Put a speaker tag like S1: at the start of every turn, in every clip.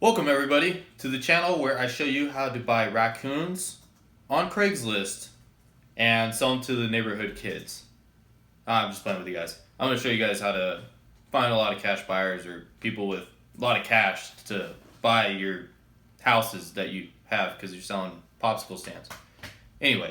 S1: Welcome everybody to the channel where I show you how to buy raccoons on Craigslist and sell them to the neighborhood kids. I'm just playing with you guys. I'm going to show you guys how to find a lot of cash buyers or people with a lot of cash to buy your houses that you have because you're selling popsicle stands. Anyway.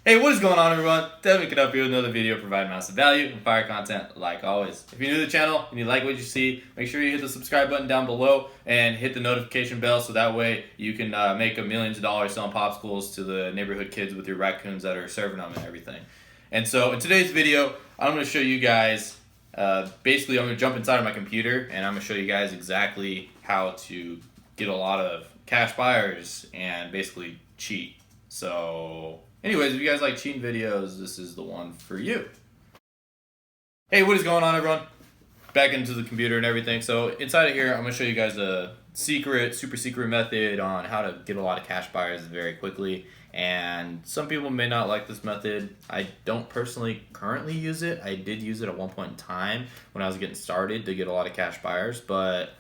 S1: Hey, what is going on everyone? Devin can help you with another video, provide massive value and fire content like always. If you're new to the channel and you like what you see, make sure you hit the subscribe button down below and hit the notification bell so that way you can make millions of dollars selling popsicles to the neighborhood kids with your raccoons that are serving them and everything. And so in today's video, I'm going to show you guys, basically I'm going to jump inside of my computer and I'm going to show you guys exactly how to get a lot of cash buyers and basically cheat. So anyways, if you guys like cheating videos, this is the one for you. Hey, what is going on everyone? Back into the computer and everything. So inside of here, I'm gonna show you guys a super secret method on how to get a lot of cash buyers very quickly. And some people may not like this method. I don't personally currently use it. I did use it at one point in time when I was getting started to get a lot of cash buyers, but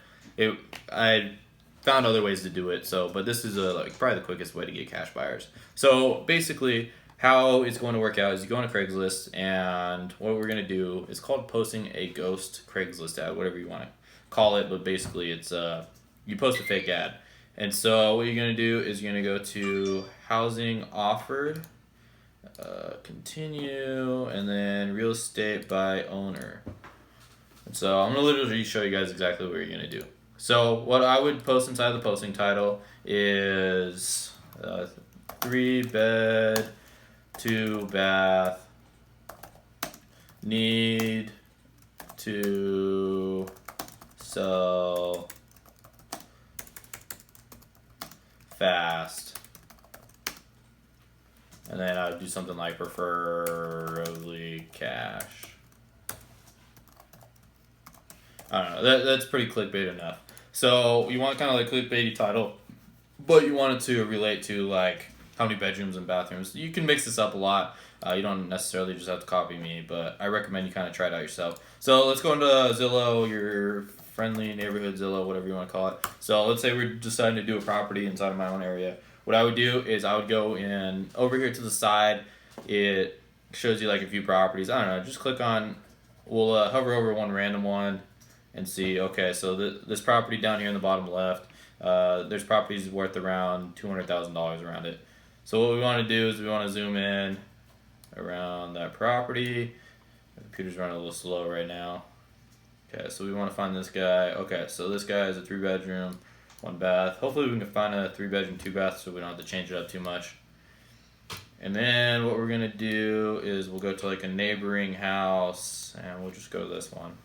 S1: I found other ways to do it. But this is probably the quickest way to get cash buyers. So basically, how it's going to work out is you go on Craigslist, and what we're going to do is called posting a ghost Craigslist ad, whatever you want to call it. But basically, it's you post a fake ad. And so what you're going to do is you're going to go to housing offered, continue, and then real estate by owner. And so I'm going to literally show you guys exactly what you're going to do. So what I would post inside the posting title is 3-bed, 2-bath, need to sell fast. And then I would do something like preferably cash. I don't know, that's pretty clickbait enough. So you want kind of like clickbaity title, but you want it to relate to like how many bedrooms and bathrooms. You can mix this up a lot. You don't necessarily just have to copy me, but I recommend you kind of try it out yourself. So let's go into Zillow, your friendly neighborhood Zillow, whatever you want to call it. So let's say we're deciding to do a property inside of my own area. What I would do is I would go in over here to the side. It shows you like a few properties. I don't know, just click on, we'll hover over one random one and see, okay, so this property down here in the bottom left, there's properties worth around $200,000 around it. So what we want to do is we want to zoom in around that property. The computer's running a little slow right now. Okay, so we want to find this guy. Okay, so this guy is a 3-bedroom, 1-bath. Hopefully we can find a 3-bedroom, 2-bath so we don't have to change it up too much. And then what we're going to do is we'll go to like a neighboring house and we'll just go to this one.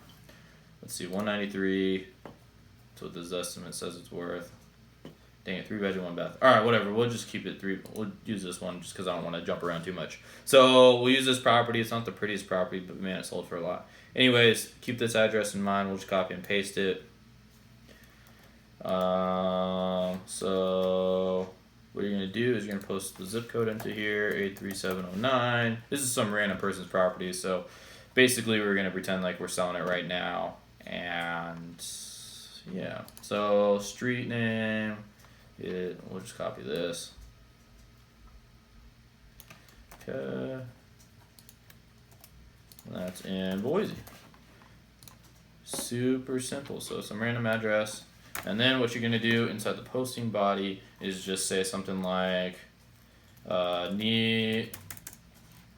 S1: Let's see, 193. That's what this estimate says it's worth. Dang it, 3-bedroom, 1-bath. All right, whatever. We'll just keep it 3. We'll use this one just because I don't want to jump around too much. So we'll use this property. It's not the prettiest property, but man, it sold for a lot. Anyways, keep this address in mind. We'll just copy and paste it. So what you're gonna do is you're gonna post the zip code into here, 83709. This is some random person's property. So basically, we're gonna pretend like we're selling it right now. And yeah, so street name, we'll just copy this. Okay, that's in Boise. Super simple. So some random address, and then what you're gonna do inside the posting body is just say something like need,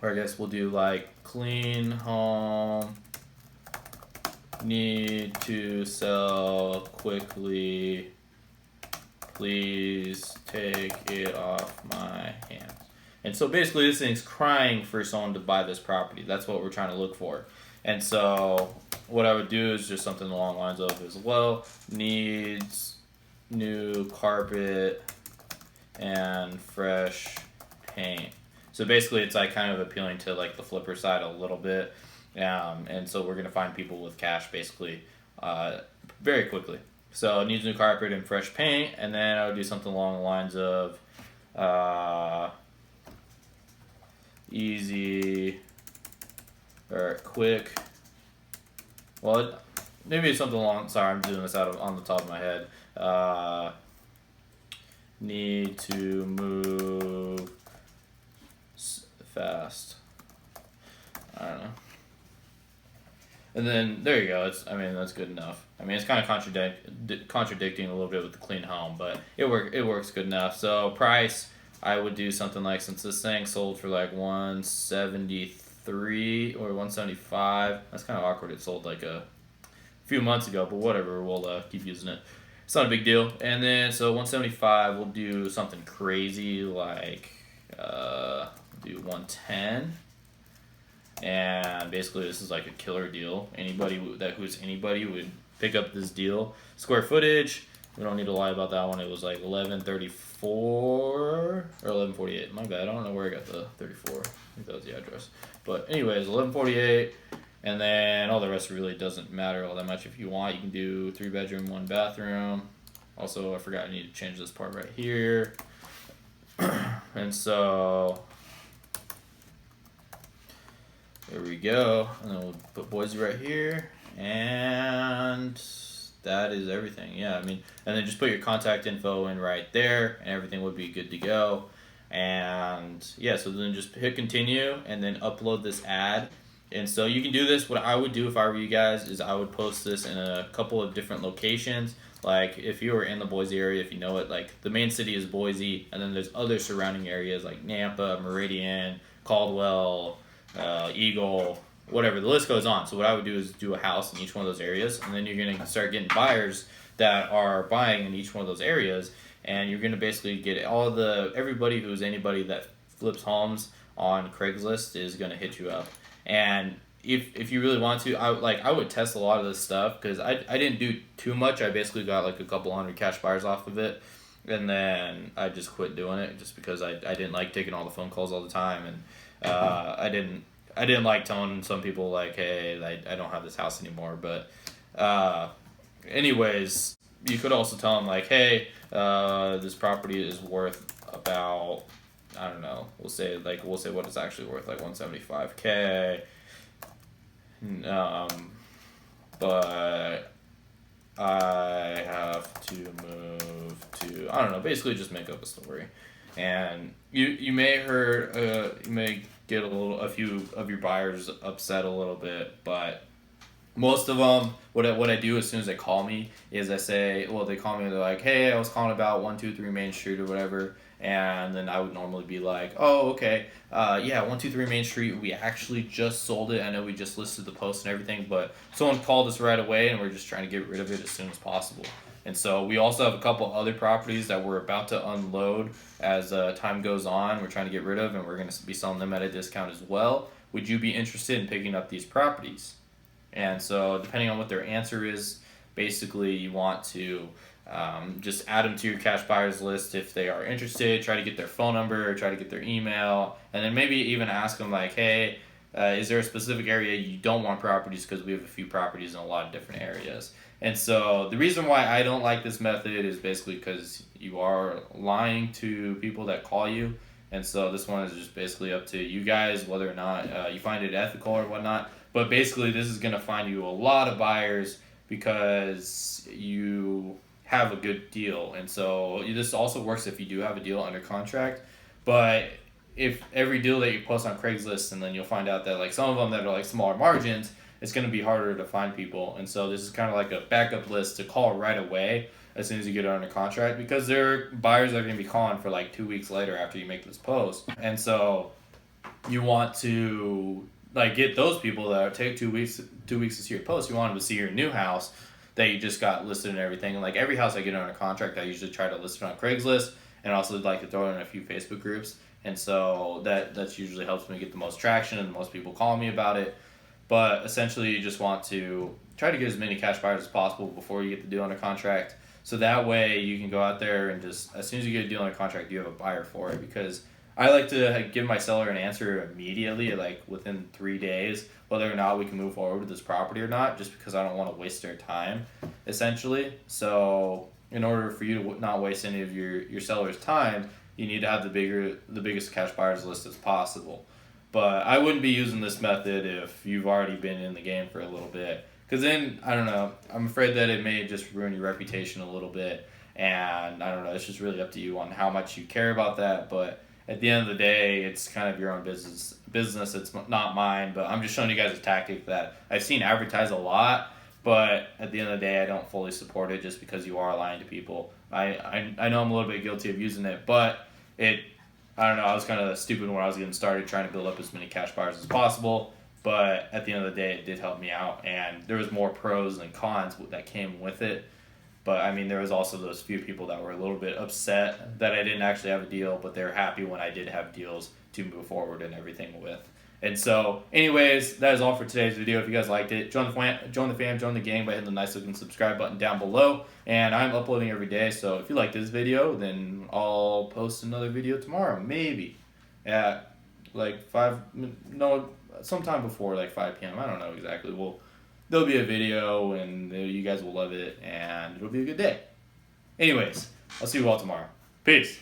S1: or I guess we'll do like clean home, need to sell quickly, please take it off my hands. And so basically this thing's crying for someone to buy this property. That's what we're trying to look for. And so what I would do is just something along the lines of as well, needs new carpet and fresh paint. So basically it's like kind of appealing to like the flipper side a little bit. And so we're going to find people with cash basically very quickly. So it needs new carpet and fresh paint, and then I would do something along the lines of easy or quick. Well, maybe it's something along. Sorry, I'm doing this on the top of my head. Need to move fast. I don't know. And then there you go. That's good enough. It's kind of contradicting a little bit with the clean home, but it works good enough. So price, I would do something like, since this thing sold for like 173 or 175. That's kind of awkward. It sold like a few months ago, but whatever. We'll keep using it. It's not a big deal. And then so 175, we'll do something crazy like do 110. And basically this is like a killer deal. Anybody would pick up this deal. Square footage, we don't need to lie about that one. It was like 1134 or 1148. My bad, I don't know where I got the 34. I think that was the address. But anyways, 1148. And then all the rest really doesn't matter all that much. If you want, you can do 3 bedroom, 1 bathroom. Also, I forgot I need to change this part right here. And so there we go. And then we'll put Boise right here. And that is everything. Yeah, and then just put your contact info in right there, and everything would be good to go. And yeah, so then just hit continue and then upload this ad. And so you can do this. What I would do if I were you guys is I would post this in a couple of different locations. Like if you were in the Boise area, if you know it, like the main city is Boise, and then there's other surrounding areas like Nampa, Meridian, Caldwell, Eagle, whatever. The list goes on. So what I would do is do a house in each one of those areas, and then you're going to start getting buyers that are buying in each one of those areas, and you're going to basically get everybody who's anybody that flips homes on Craigslist is going to hit you up. And if you really want to, I would test a lot of this stuff, because I didn't do too much. I basically got like a couple hundred cash buyers off of it, and then I just quit doing it just because I didn't like taking all the phone calls all the time, and I didn't like telling some people like, hey, I don't have this house anymore. But anyways, you could also tell them like, hey, this property is worth about, I don't know, we'll say what it's actually worth, like 175K. But I have to move to, I don't know, basically just make up a story. And you may get a few of your buyers upset a little bit, but most of them, what I do as soon as they call me is I say, they call me, they're like, hey, I was calling about 123 Main Street or whatever. And then I would normally be like, oh, okay, yeah, 123 Main Street, we actually just sold it. I know we just listed the post and everything, but someone called us right away, and we're just trying to get rid of it as soon as possible. And so we also have a couple other properties that we're about to unload as time goes on. We're trying to get rid of, and we're going to be selling them at a discount as well. Would you be interested in picking up these properties? And so depending on what their answer is, basically you want to just add them to your cash buyers list if they are interested. Try to get their phone number, try to get their email, and then maybe even ask them like, hey, is there a specific area you don't want properties? Because we have a few properties in a lot of different areas. And so the reason why I don't like this method is basically because you are lying to people that call you. And so this one is just basically up to you guys whether or not you find it ethical or whatnot. But basically this is going to find you a lot of buyers because you have a good deal. And so this also works if you do have a deal under contract. But if every deal that you post on Craigslist, and then you'll find out that like some of them that are like smaller margins, it's going to be harder to find people. And so this is kind of like a backup list to call right away as soon as you get it under contract, because there are buyers that are going to be calling for like 2 weeks later after you make this post. And so you want to like get those people that take 2 weeks to see your post. You want them to see your new house that you just got listed and everything. And like every house I get under contract, I usually try to list it on Craigslist, and also like to throw it in a few Facebook groups. And so that's usually helps me get the most traction and the most people calling me about it. But essentially you just want to try to get as many cash buyers as possible before you get the deal under contract. So that way you can go out there and just, as soon as you get a deal under contract, you have a buyer for it. Because I like to give my seller an answer immediately, like within 3 days, whether or not we can move forward with this property or not, just because I don't want to waste their time, essentially. So in order for you to not waste any of your seller's time, you need to have the biggest cash buyers list as possible. But I wouldn't be using this method if you've already been in the game for a little bit. Because then, I don't know, I'm afraid that it may just ruin your reputation a little bit. And I don't know, it's just really up to you on how much you care about that. But at the end of the day, it's kind of your own business. It's not mine. But I'm just showing you guys a tactic that I've seen advertised a lot. But at the end of the day, I don't fully support it just because you are lying to people. I know I'm a little bit guilty of using it, but I don't know, I was kind of stupid when I was getting started trying to build up as many cash buyers as possible. But at the end of the day, it did help me out, and there was more pros than cons that came with it. But I mean, there was also those few people that were a little bit upset that I didn't actually have a deal, but they were happy when I did have deals to move forward and everything with. And so, anyways, that is all for today's video. If you guys liked it, join the fam, join the gang by hitting the nice looking subscribe button down below. And I'm uploading every day, so if you like this video, then I'll post another video tomorrow, maybe at like sometime before like 5 p.m. I don't know exactly. There'll be a video, and you guys will love it, and it'll be a good day. Anyways, I'll see you all tomorrow. Peace.